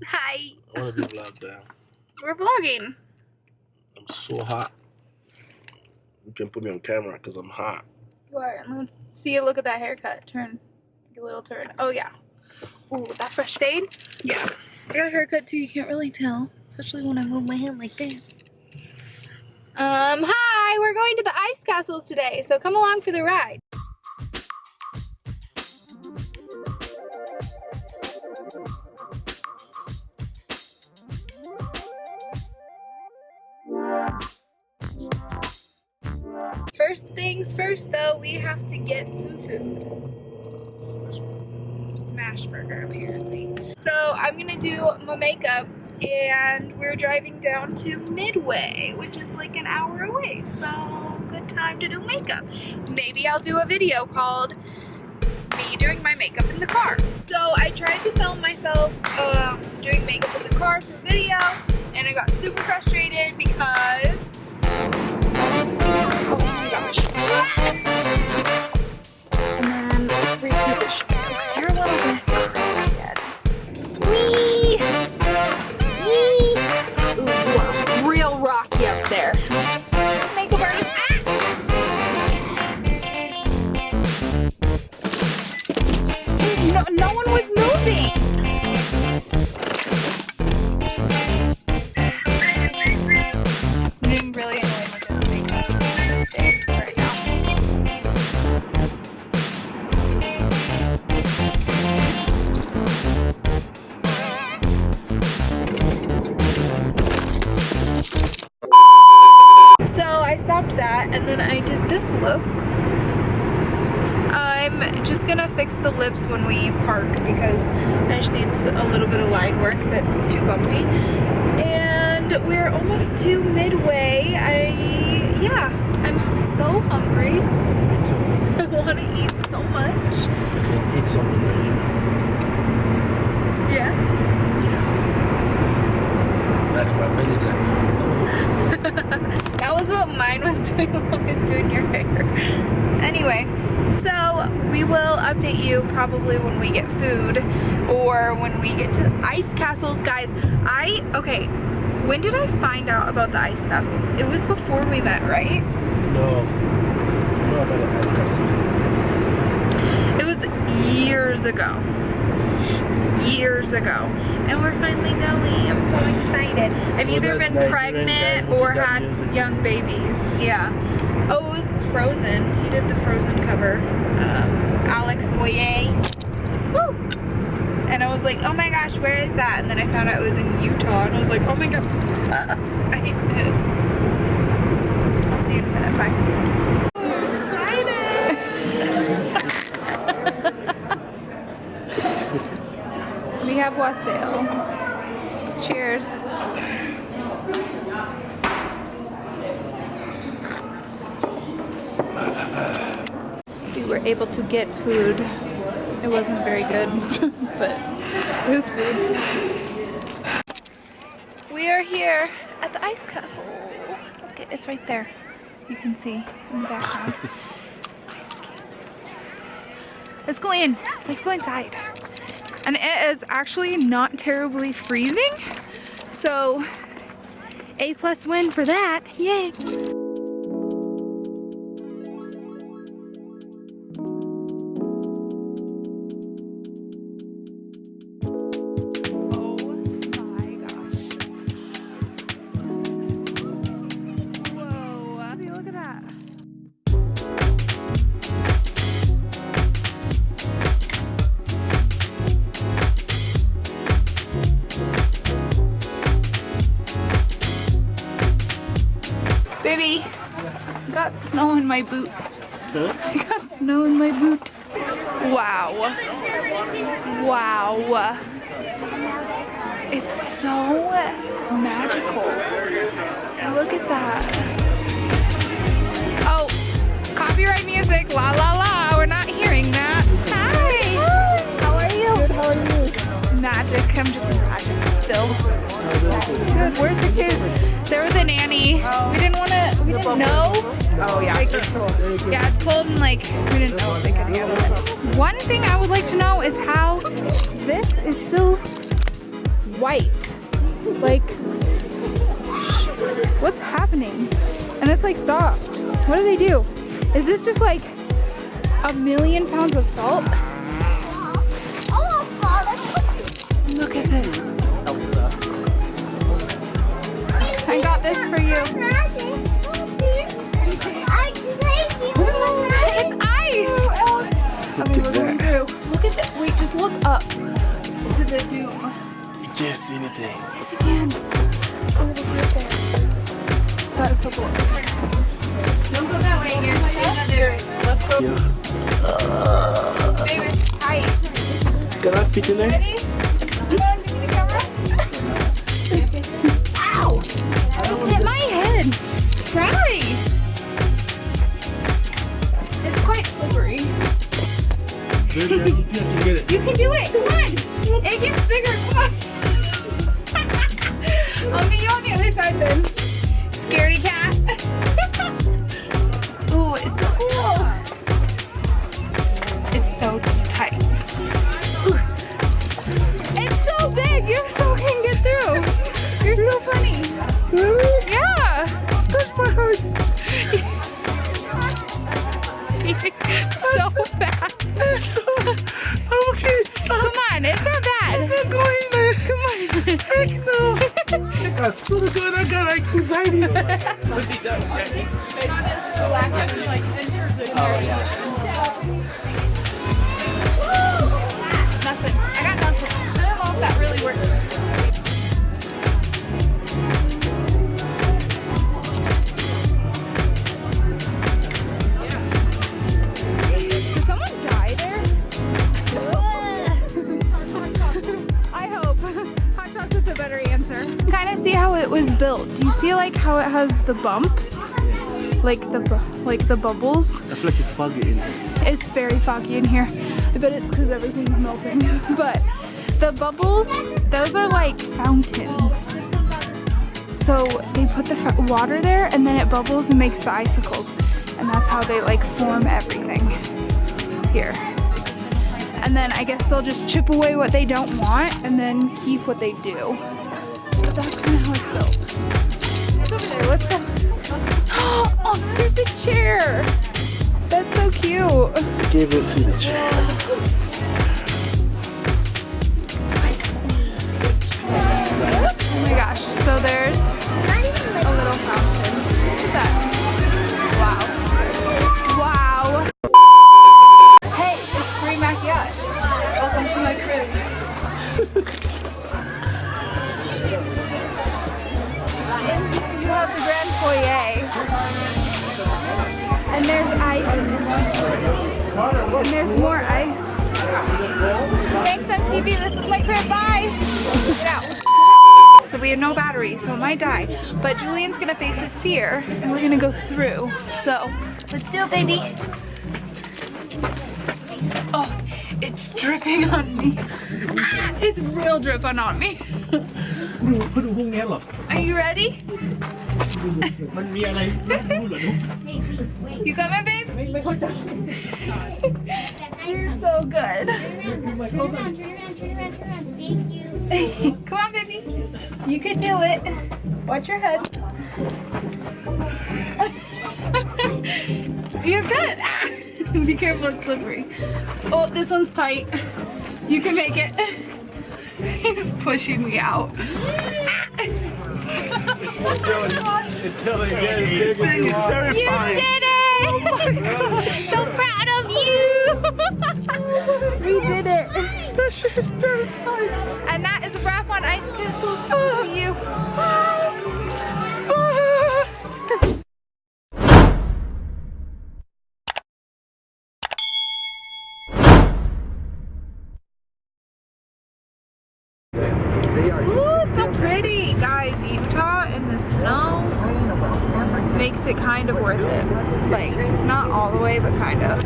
Hi. I want to be vlogged down. We're vlogging. I'm so hot. You can put me on camera because I'm hot. You are. And let's see a look at that haircut. Turn. Take a little turn. Oh, yeah. Ooh, that fresh fade? Yeah. I got a haircut too. You can't really tell. Especially when I move my hand like this. Hi. We're going to the ice castles today. So come along for the ride. First things first, though, we have to get some food. Some smash burger, apparently. So I'm gonna do my makeup, and we're driving down to Midway, which is like an hour away. So good time to do makeup. Maybe I'll do a video called me doing my makeup in the car. So I tried to film myself doing makeup in the car for video, and I got super frustrated because oh my gosh. And then reposition because you're a little bit crooked. Wee! Yee! Ooh, real rocky up there. Makeup artist. Ah! No one was moving. I'm really annoyed with this makeup right now. So I stopped that and then I did this look. I'm just gonna fix the lips when we park because I just need a little bit of line work that's too bumpy. And we're almost to Midway. I'm so hungry. Me too. I want to eat so much. I can eat something right here. Yeah. Yes. Like my belly's like. That was what mine was doing while I was doing your hair. Anyway, so we will update you probably when we get food or when we get to ice castles, guys. Okay, when did I find out about the ice castles? It was before we met, right? No. No, about the ice castle. It was years ago. Years ago. And we're finally going. I'm so excited. I've either been pregnant or had young babies. Yeah. Oh, it was Frozen. He did the Frozen cover. Alex Boyer. Woo! And I was like, oh my gosh, where is that? And then I found out it was in Utah. And I was like, oh my god. I hate it. I'll see you in a minute. Bye. We have wassail. Cheers. We were able to get food. It wasn't very good, but it was food. We are here at the ice castle. Look, it's right there. You can see in the background. Let's go in. Let's go inside. And it is actually not terribly freezing, so A+ win for that. Yay! Oh my gosh. Whoa. See, look at that. Baby, I got snow in my boot. Huh? I got snow in my boot. Wow. Wow. It's so magical. Look at that. Oh, copyright music. La la la. We're not hearing that. Hi. How are you? Good, how are you? Magic. I'm just magic still. Good. Where's the kids? There was a nanny. We didn't know. Oh yeah. Like, yeah, it's cold and like we didn't know if they could handle it. One thing I would like to know is how this is still white. Like, what's happening? And it's like soft. What do they do? Is this just like 1,000,000 pounds of salt? Look at this. I got this for you. It's ice! Okay, we're going through. Look at that. Wait, just look up to the doom. You can't see anything. Yes, you can. Oh, look right there. That is so cool. Don't go that way. You're stairs. Let's go. Babe, it's tight. Can I fit in there? Ready? Come on, give me the camera. Ow! Hit my head. Try. It's quite slippery. You can get it. You can do it. Come on. It gets bigger. Come on. I'll meet you on the other side then. Scaredy cat. Ooh, it's cool. It's so tight. Ooh. It's so big. You so can get through. You're so funny. Really? Yeah. That's my heart. So fast. I'm okay. Stop. Come on, it's not bad. I'm not going there. Come on. Heck no. As soon as I got like anxiety. Just black and like enter the Nothing. I got nothing. I don't know if that really works. Did someone die there? I hope. Hot sauce is a better answer. Kind of see how it was built. Do you see like how it has the bumps? Like the bubbles? I feel like it's foggy in here. It's very foggy in here. I bet it's because everything's melting. But the bubbles, those are like fountains. So they put the water there and then it bubbles and makes the icicles. And that's how they like form everything here. And then I guess they'll just chip away what they don't want and then keep what they do. But that's kind of how it's built. It's over there, let's go. Oh, there's a chair. That's so cute. I can't even see the chair. Oh my gosh, so there's a little fountain. Look at that. Wow. Wow. Hey, it's breemaquillage. Welcome to my crib. You have the grand foyer. And there's ice. And there's more ice. Thanks, MTV. This is my crib. Bye. Get out. So we have no battery, so it might die. But Julian's gonna face his fear, and we're gonna go through. So let's do it, baby. Oh, it's dripping on me. Ah, it's real dripping on me. Are you ready? You coming, babe? You're so good. Come on, baby. You can do it. Watch your head. You're good. Ah. Be careful, it's slippery. Oh, this one's tight. You can make it. He's pushing me out. This thing is terrifying. You did it! So proud of you! We did it. That shit is terrifying. And that is a wrap on Ice Castle. See you. Ooh, it's so pretty. Guys, Utah in the snow makes it kind of worth it. Like, not all the way, but kind of.